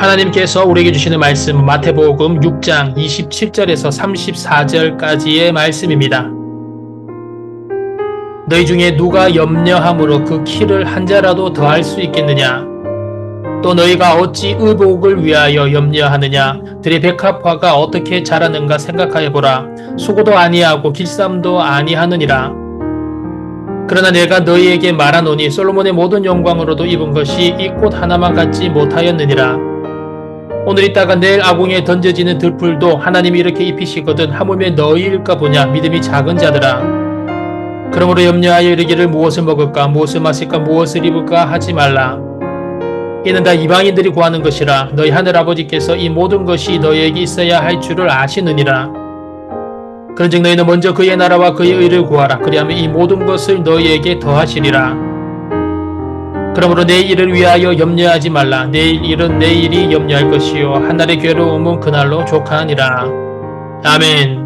하나님께서 우리에게 주시는 말씀은 마태복음 6장 27절에서 34절까지의 말씀입니다. 너희 중에 누가 염려함으로 그 키를 한 자라도 더할 수 있겠느냐? 또 너희가 어찌 의복을 위하여 염려하느냐? 들의 백합화가 어떻게 자라는가 생각하여 보라. 수고도 아니하고 길쌈도 아니하느니라. 그러나 내가 너희에게 말하노니 솔로몬의 모든 영광으로도 입은 것이 이 꽃 하나만 갖지 못하였느니라. 오늘 있다가 내일 아궁이에 던져지는 들풀도 하나님이 이렇게 입히시거든 하물며 너희일까 보냐. 믿음이 작은 자들아. 그러므로 염려하여 이르기를 무엇을 먹을까 무엇을 마실까 무엇을 입을까 하지 말라. 이는 다 이방인들이 구하는 것이라. 너희 하늘아버지께서 이 모든 것이 너희에게 있어야 할 줄을 아시느니라. 그런즉 너희는 먼저 그의 나라와 그의 의를 구하라. 그리하면 이 모든 것을 너희에게 더하시리라. 그러므로 내일 일을 위하여 염려하지 말라. 내일 일은 내일이 염려할 것이요 한날의 괴로움은 그날로 족하니라. 아멘.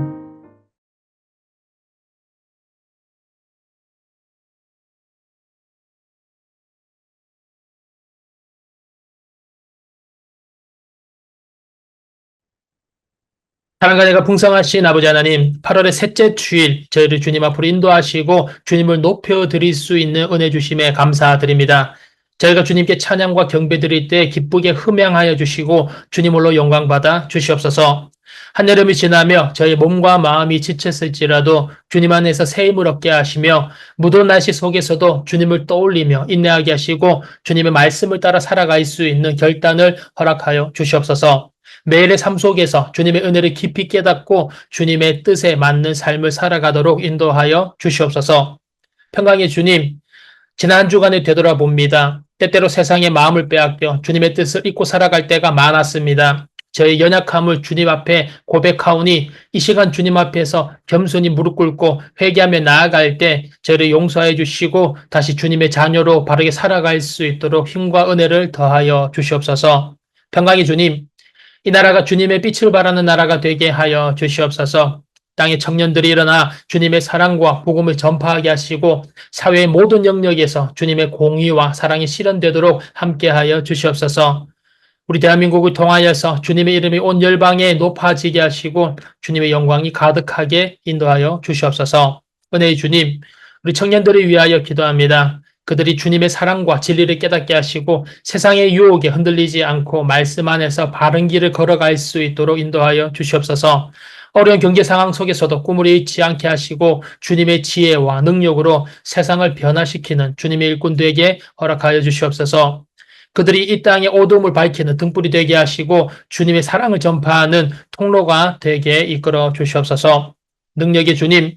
사랑과 내가 풍성하신 아버지 하나님, 8월의 셋째 주일 저희를 주님 앞으로 인도하시고 주님을 높여드릴 수 있는 은혜 주심에 감사드립니다. 저희가 주님께 찬양과 경배 드릴 때 기쁘게 흠양하여 주시고 주님으로 영광받아 주시옵소서. 한여름이 지나며 저희 몸과 마음이 지쳤을지라도 주님 안에서 새 힘을 얻게 하시며 무더운 날씨 속에서도 주님을 떠올리며 인내하게 하시고 주님의 말씀을 따라 살아갈 수 있는 결단을 허락하여 주시옵소서. 매일의 삶 속에서 주님의 은혜를 깊이 깨닫고 주님의 뜻에 맞는 삶을 살아가도록 인도하여 주시옵소서. 평강의 주님, 지난 한 주간을 되돌아봅니다. 때때로 세상의 마음을 빼앗겨 주님의 뜻을 잊고 살아갈 때가 많았습니다. 저의 연약함을 주님 앞에 고백하오니 이 시간 주님 앞에서 겸손히 무릎 꿇고 회개하며 나아갈 때 저를 용서해 주시고 다시 주님의 자녀로 바르게 살아갈 수 있도록 힘과 은혜를 더하여 주시옵소서. 평강의 주님, 이 나라가 주님의 빛을 발하는 나라가 되게 하여 주시옵소서. 땅의 청년들이 일어나 주님의 사랑과 복음을 전파하게 하시고 사회의 모든 영역에서 주님의 공의와 사랑이 실현되도록 함께하여 주시옵소서. 우리 대한민국을 통하여서 주님의 이름이 온 열방에 높아지게 하시고 주님의 영광이 가득하게 인도하여 주시옵소서. 은혜의 주님, 우리 청년들을 위하여 기도합니다. 그들이 주님의 사랑과 진리를 깨닫게 하시고 세상의 유혹에 흔들리지 않고 말씀 안에서 바른 길을 걸어갈 수 있도록 인도하여 주시옵소서. 어려운 경제 상황 속에서도 꿈을 잃지 않게 하시고 주님의 지혜와 능력으로 세상을 변화시키는 주님의 일꾼 되게 허락하여 주시옵소서. 그들이 이 땅의 어둠을 밝히는 등불이 되게 하시고 주님의 사랑을 전파하는 통로가 되게 이끌어 주시옵소서. 능력의 주님,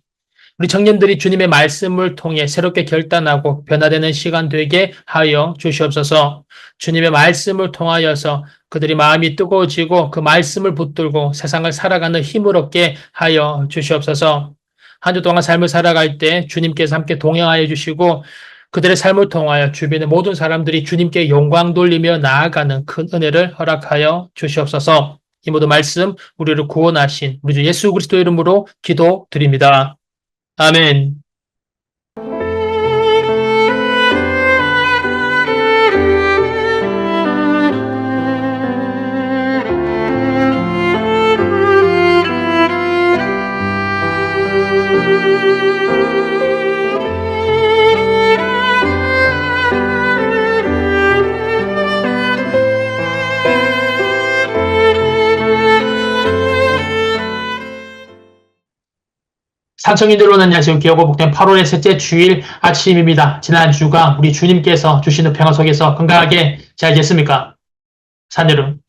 우리 청년들이 주님의 말씀을 통해 새롭게 결단하고 변화되는 시간 되게 하여 주시옵소서. 주님의 말씀을 통하여서 그들이 마음이 뜨거워지고 그 말씀을 붙들고 세상을 살아가는 힘을 얻게 하여 주시옵소서. 한 주 동안 삶을 살아갈 때 주님께서 함께 동행하여 주시고 그들의 삶을 통하여 주변의 모든 사람들이 주님께 영광 돌리며 나아가는 큰 은혜를 허락하여 주시옵소서. 이 모든 말씀 우리를 구원하신 우리 주 예수 그리스도 이름으로 기도드립니다. 아멘. 산청인들로는 안녕하세요. 기하고 복된 8월의 셋째 주일 아침입니다. 지난 주가 우리 주님께서 주시는 평화 속에서 건강하게 잘 됐습니까? 산여름.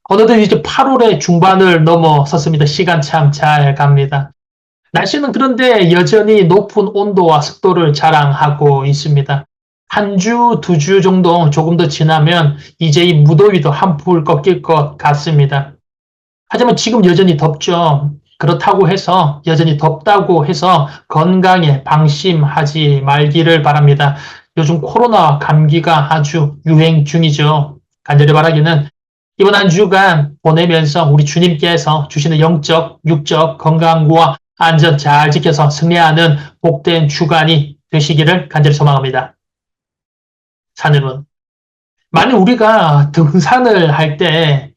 어느덧 이제 8월의 중반을 넘어섰습니다. 시간 참 잘 갑니다. 날씨는 그런데 여전히 높은 온도와 습도를 자랑하고 있습니다. 한 주, 두 주 정도 조금 더 지나면 이제 이 무더위도 한풀 꺾일 것 같습니다. 하지만 지금 여전히 덥죠. 그렇다고 해서 여전히 덥다고 해서 건강에 방심하지 말기를 바랍니다. 요즘 코로나와 감기가 아주 유행 중이죠. 간절히 바라기는 이번 한 주간 보내면서 우리 주님께서 주시는 영적, 육적 건강과 안전 잘 지켜서 승리하는 복된 주간이 되시기를 간절히 소망합니다. 산여러분, 만약 우리가 등산을 할 때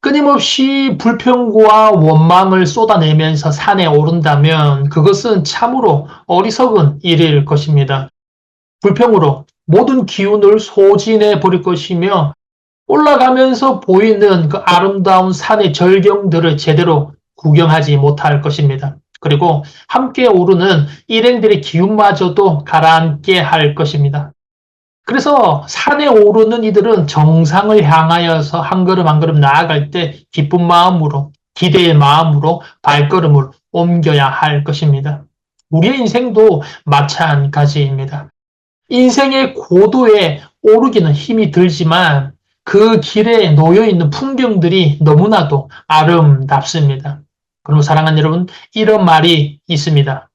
끊임없이 불평과 원망을 쏟아내면서 산에 오른다면 그것은 참으로 어리석은 일일 것입니다. 불평으로 모든 기운을 소진해 버릴 것이며 올라가면서 보이는 그 아름다운 산의 절경들을 제대로 구경하지 못할 것입니다. 그리고 함께 오르는 일행들의 기운마저도 가라앉게 할 것입니다. 그래서 산에 오르는 이들은 정상을 향하여서 한 걸음 한 걸음 나아갈 때 기쁜 마음으로, 기대의 마음으로 발걸음을 옮겨야 할 것입니다. 우리의 인생도 마찬가지입니다. 인생의 고도에 오르기는 힘이 들지만 그 길에 놓여 있는 풍경들이 너무나도 아름답습니다. 그리고 사랑하는 여러분, 이런 말이 있습니다.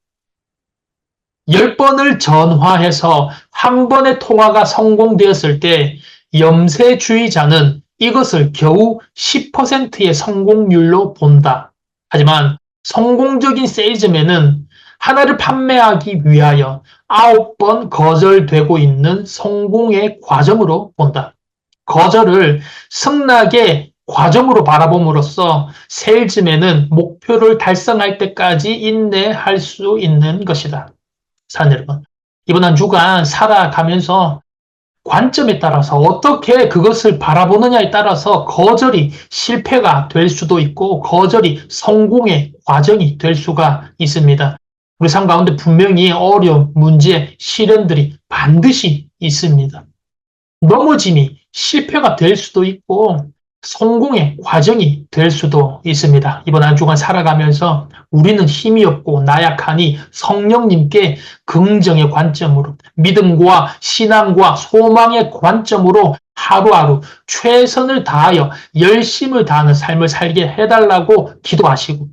10번을 전화해서 한 번의 통화가 성공되었을 때 염세주의자는 이것을 겨우 10%의 성공률로 본다. 하지만 성공적인 세일즈맨은 하나를 판매하기 위하여 9번 거절되고 있는 성공의 과정으로 본다. 거절을 승낙의 과정으로 바라봄으로써 세일즈맨은 목표를 달성할 때까지 인내할 수 있는 것이다. 사는 여러분, 이번 한 주간 살아가면서 관점에 따라서 어떻게 그것을 바라보느냐에 따라서 거절이 실패가 될 수도 있고 거절이 성공의 과정이 될 수가 있습니다. 우리 삶 가운데 분명히 어려움, 문제, 시련들이 반드시 있습니다. 넘어짐이 실패가 될 수도 있고 성공의 과정이 될 수도 있습니다. 이번 한 주간 살아가면서 우리는 힘이 없고 나약하니 성령님께 긍정의 관점으로 믿음과 신앙과 소망의 관점으로 하루하루 최선을 다하여 열심을 다하는 삶을 살게 해달라고 기도하시고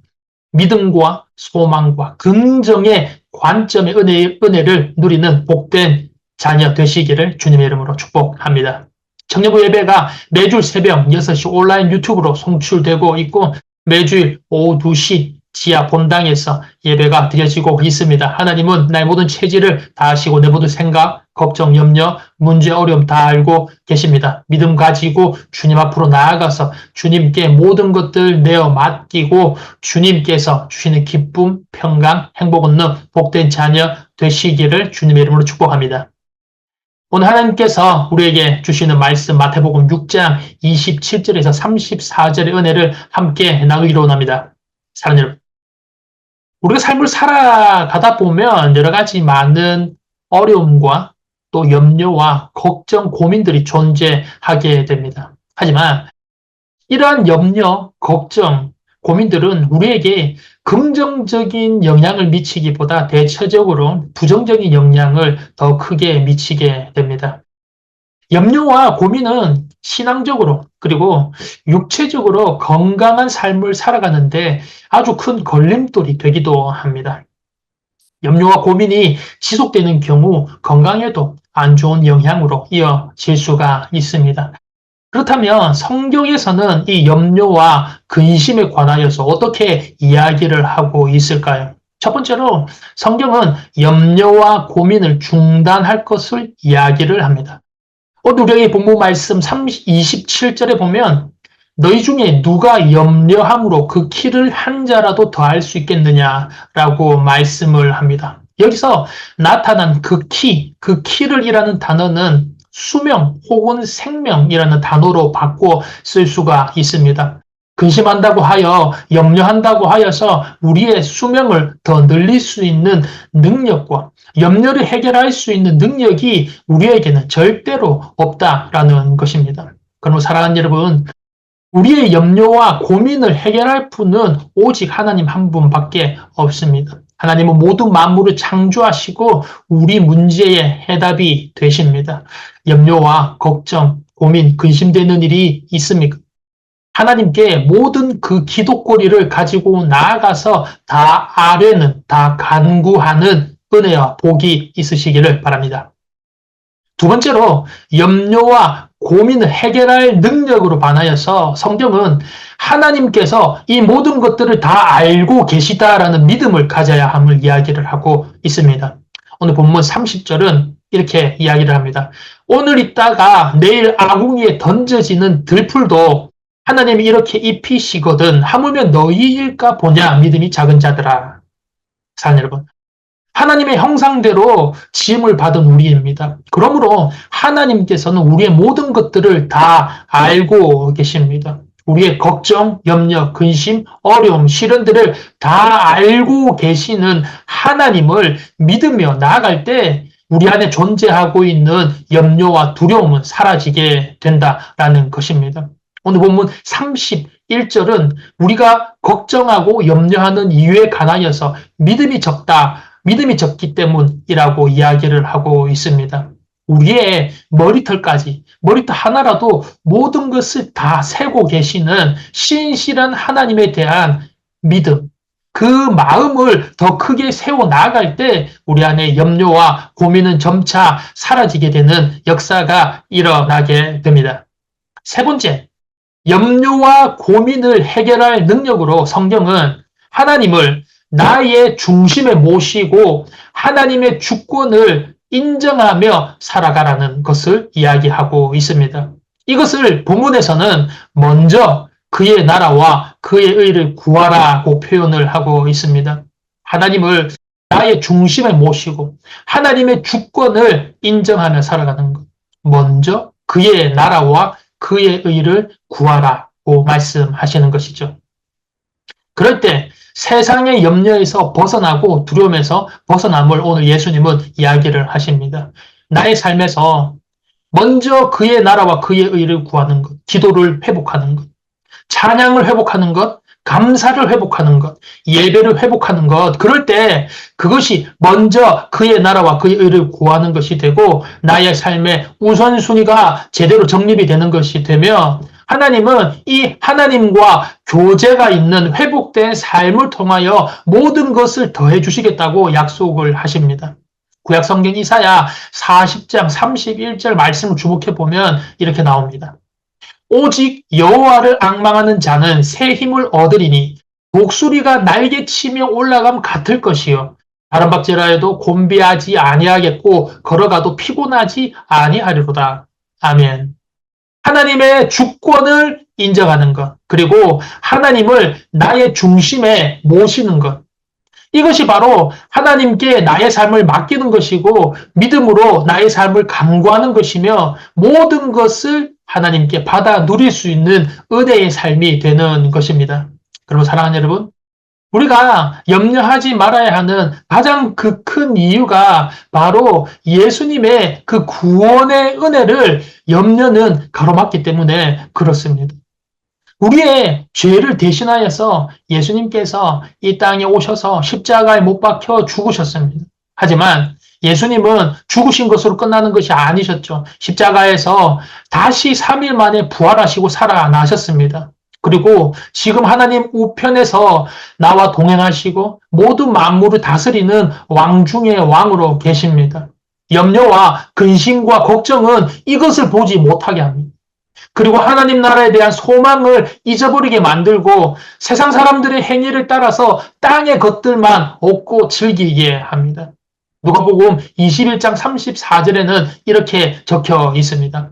믿음과 소망과 긍정의 관점의 은혜를 누리는 복된 자녀 되시기를 주님의 이름으로 축복합니다. 청년부 예배가 매주 새벽 6시 온라인 유튜브로 송출되고 있고 매주일 오후 2시 지하 본당에서 예배가 드려지고 있습니다. 하나님은 나의 모든 체질을 다 아시고 내 모든 생각, 걱정, 염려, 문제, 어려움 다 알고 계십니다. 믿음 가지고 주님 앞으로 나아가서 주님께 모든 것들 내어 맡기고 주님께서 주시는 기쁨, 평강, 행복 얻는 복된 자녀 되시기를 주님의 이름으로 축복합니다. 오늘 하나님께서 우리에게 주시는 말씀 마태복음 6장 27절에서 34절의 은혜를 함께 나누기로 원합니다. 사랑하는 여러분, 우리가 삶을 살아가다 보면 여러 가지 많은 어려움과 또 염려와 걱정, 고민들이 존재하게 됩니다. 하지만 이러한 염려, 걱정, 고민들은 우리에게 긍정적인 영향을 미치기보다 대체적으로 부정적인 영향을 더 크게 미치게 됩니다. 염려와 고민은 신앙적으로 그리고 육체적으로 건강한 삶을 살아가는데 아주 큰 걸림돌이 되기도 합니다. 염려와 고민이 지속되는 경우 건강에도 안 좋은 영향으로 이어질 수가 있습니다. 그렇다면 성경에서는 이 염려와 근심에 관하여서 어떻게 이야기를 하고 있을까요? 첫 번째로 성경은 염려와 고민을 중단할 것을 이야기를 합니다. 오늘 우리의 본문 말씀 27절에 보면 너희 중에 누가 염려함으로 그 키를 한 자라도 더할 수 있겠느냐라고 말씀을 합니다. 여기서 나타난 그 키를 이라는 단어는 수명 혹은 생명이라는 단어로 바꿔 쓸 수가 있습니다. 근심한다고 하여 염려한다고 하여서 우리의 수명을 더 늘릴 수 있는 능력과 염려를 해결할 수 있는 능력이 우리에게는 절대로 없다라는 것입니다. 그럼 사랑하는 여러분, 우리의 염려와 고민을 해결할 분은 오직 하나님 한 분밖에 없습니다. 하나님은 모든 만물을 창조하시고 우리 문제의 해답이 되십니다. 염려와 걱정, 고민, 근심되는 일이 있습니까? 하나님께 모든 그 기도거리를 가지고 나아가서 다 아뢰는, 다 간구하는 은혜와 복이 있으시기를 바랍니다. 두 번째로 염려와 고민을 해결할 능력으로 반하여서 성경은 하나님께서 이 모든 것들을 다 알고 계시다라는 믿음을 가져야 함을 이야기를 하고 있습니다. 오늘 본문 30절은 이렇게 이야기를 합니다. 오늘 있다가 내일 아궁이에 던져지는 들풀도 하나님이 이렇게 입히시거든 하물며 너희일까 보냐 믿음이 작은 자들아. 사랑 여러분, 하나님의 형상대로 지음을 받은 우리입니다. 그러므로 하나님께서는 우리의 모든 것들을 다 알고 계십니다. 우리의 걱정, 염려, 근심, 어려움, 시련들을 다 알고 계시는 하나님을 믿으며 나아갈 때 우리 안에 존재하고 있는 염려와 두려움은 사라지게 된다라는 것입니다. 오늘 본문 31절은 우리가 걱정하고 염려하는 이유에 관하여서 믿음이 적기 때문이라고 이야기를 하고 있습니다. 우리의 머리털 하나라도 모든 것을 다 세고 계시는 신실한 하나님에 대한 믿음, 그 마음을 더 크게 세워 나아갈 때 우리 안에 염려와 고민은 점차 사라지게 되는 역사가 일어나게 됩니다. 세 번째, 염려와 고민을 해결할 능력으로 성경은 하나님을 나의 중심에 모시고 하나님의 주권을 인정하며 살아가라는 것을 이야기하고 있습니다. 이것을 본문에서는 먼저 그의 나라와 그의 의를 구하라고 표현을 하고 있습니다. 하나님을 나의 중심에 모시고 하나님의 주권을 인정하며 살아가는 것. 먼저 그의 나라와 그의 의를 구하라고 말씀하시는 것이죠. 그럴 때 세상의 염려에서 벗어나고 두려움에서 벗어남을 오늘 예수님은 이야기를 하십니다. 나의 삶에서 먼저 그의 나라와 그의 의를 구하는 것, 기도를 회복하는 것, 찬양을 회복하는 것, 감사를 회복하는 것, 예배를 회복하는 것, 그럴 때 그것이 먼저 그의 나라와 그의 의를 구하는 것이 되고 나의 삶의 우선순위가 제대로 정립이 되는 것이 되며 하나님은 이 하나님과 교제가 있는 회복된 삶을 통하여 모든 것을 더해 주시겠다고 약속을 하십니다. 구약 성경 이사야 40장 31절 말씀을 주목해 보면 이렇게 나옵니다. 오직 여호와를 앙망하는 자는 새 힘을 얻으리니 독수리가 날개치며 올라감 같을 것이요 바람박질하여도 곤비하지 아니하겠고 걸어가도 피곤하지 아니하리로다. 아멘. 하나님의 주권을 인정하는 것, 그리고 하나님을 나의 중심에 모시는 것. 이것이 바로 하나님께 나의 삶을 맡기는 것이고 믿음으로 나의 삶을 간구하는 것이며 모든 것을 하나님께 받아 누릴 수 있는 은혜의 삶이 되는 것입니다. 그리고 사랑하는 여러분, 우리가 염려하지 말아야 하는 가장 그 큰 이유가 바로 예수님의 그 구원의 은혜를 염려는 가로막기 때문에 그렇습니다. 우리의 죄를 대신하여서 예수님께서 이 땅에 오셔서 십자가에 못 박혀 죽으셨습니다. 하지만 예수님은 죽으신 것으로 끝나는 것이 아니셨죠. 십자가에서 다시 3일 만에 부활하시고 살아나셨습니다. 그리고 지금 하나님 우편에서 나와 동행하시고 모든 만물을 다스리는 왕 중의 왕으로 계십니다. 염려와 근심과 걱정은 이것을 보지 못하게 합니다. 그리고 하나님 나라에 대한 소망을 잊어버리게 만들고 세상 사람들의 행위를 따라서 땅의 것들만 얻고 즐기게 합니다. 누가복음 21장 34절에는 이렇게 적혀 있습니다.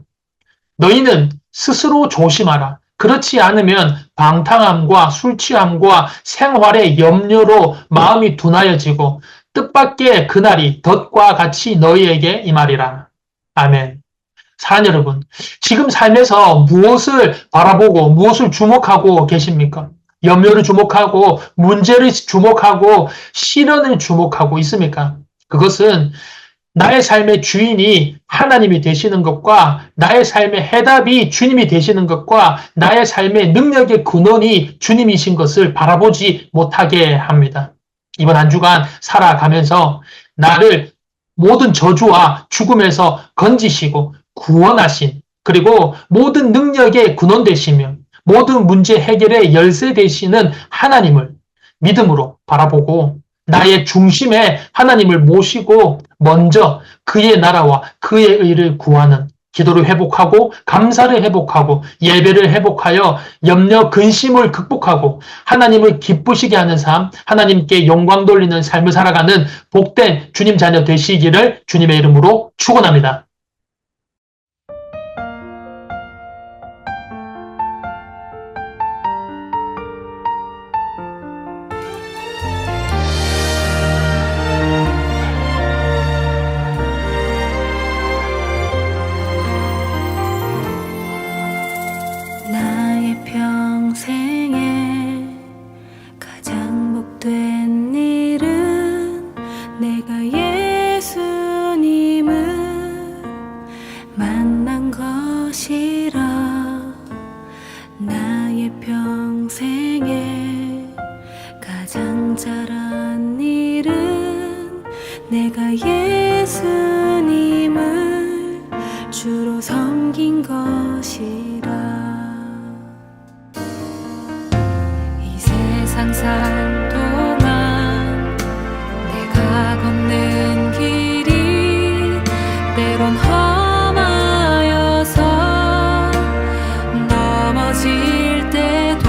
너희는 스스로 조심하라. 그렇지 않으면 방탕함과 술취함과 생활의 염려로 마음이 둔하여지고 뜻밖의 그날이 덫과 같이 너희에게 임하리라. 아멘. 사랑 여러분, 지금 삶에서 무엇을 바라보고 무엇을 주목하고 계십니까? 염려를 주목하고 문제를 주목하고 시련을 주목하고 있습니까? 그것은 나의 삶의 주인이 하나님이 되시는 것과 나의 삶의 해답이 주님이 되시는 것과 나의 삶의 능력의 근원이 주님이신 것을 바라보지 못하게 합니다. 이번 한 주간 살아가면서 나를 모든 저주와 죽음에서 건지시고 구원하신 그리고 모든 능력의 근원 되시며 모든 문제 해결의 열쇠 되시는 하나님을 믿음으로 바라보고 나의 중심에 하나님을 모시고 먼저 그의 나라와 그의 의를 구하는 기도를 회복하고 감사를 회복하고 예배를 회복하여 염려 근심을 극복하고 하나님을 기쁘시게 하는 삶, 하나님께 영광 돌리는 삶을 살아가는 복된 주님 자녀 되시기를 주님의 이름으로 축원합니다. 나의 평생에 가장 복된 일은 내가 예수님을 만난 것이라. 나의 평생에 가장 잘한 일은 내가 예수님을 주로 섬긴 것이라. 세상 살 동안 내가 걷는 길이 때론 험하여서 넘어질 때도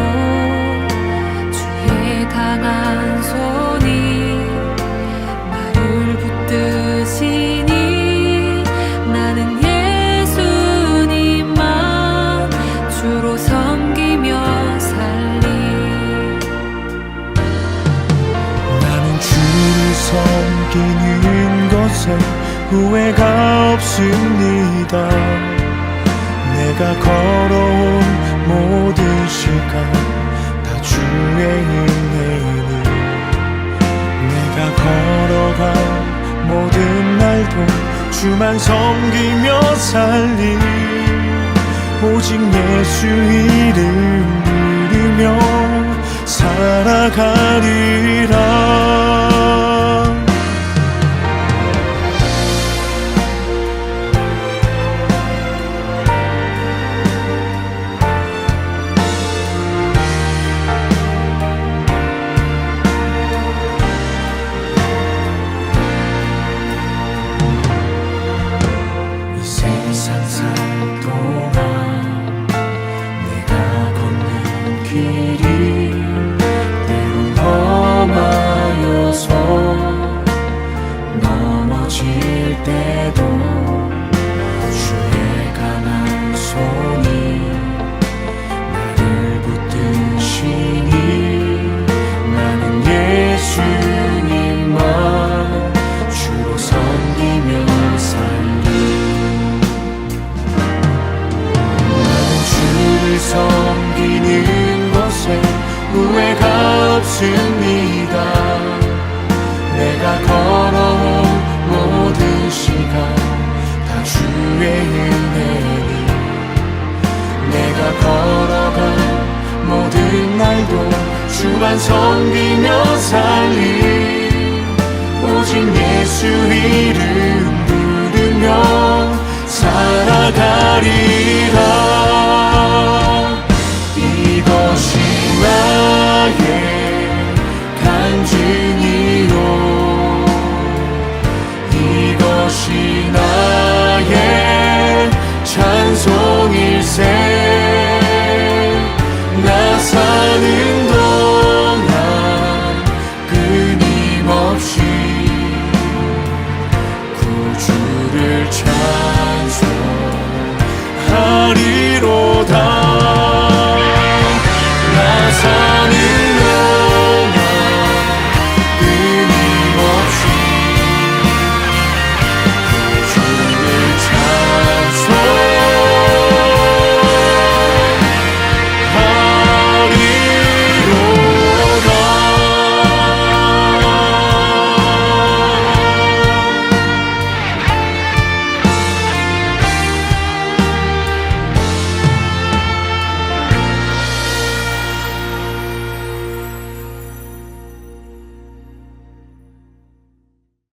주의 강한 손이 나를 붙드시니 나는 예수님만 주로 섬기며 살리. 섬기는 것에 후회가 없습니다. 내가 걸어온 모든 시간 다 주의 은혜니 내가 걸어간 모든 날도 주만 섬기며 살리. 오직 예수 이름 부르며 살아가리라. 섬기는 것에 후회가 없습니다. 내가 걸어온 모든 시간 다 주의 은혜니 내가 걸어간 모든 날도 주만 섬기며 살리. 오직 예수 이름 부르며 살아가리.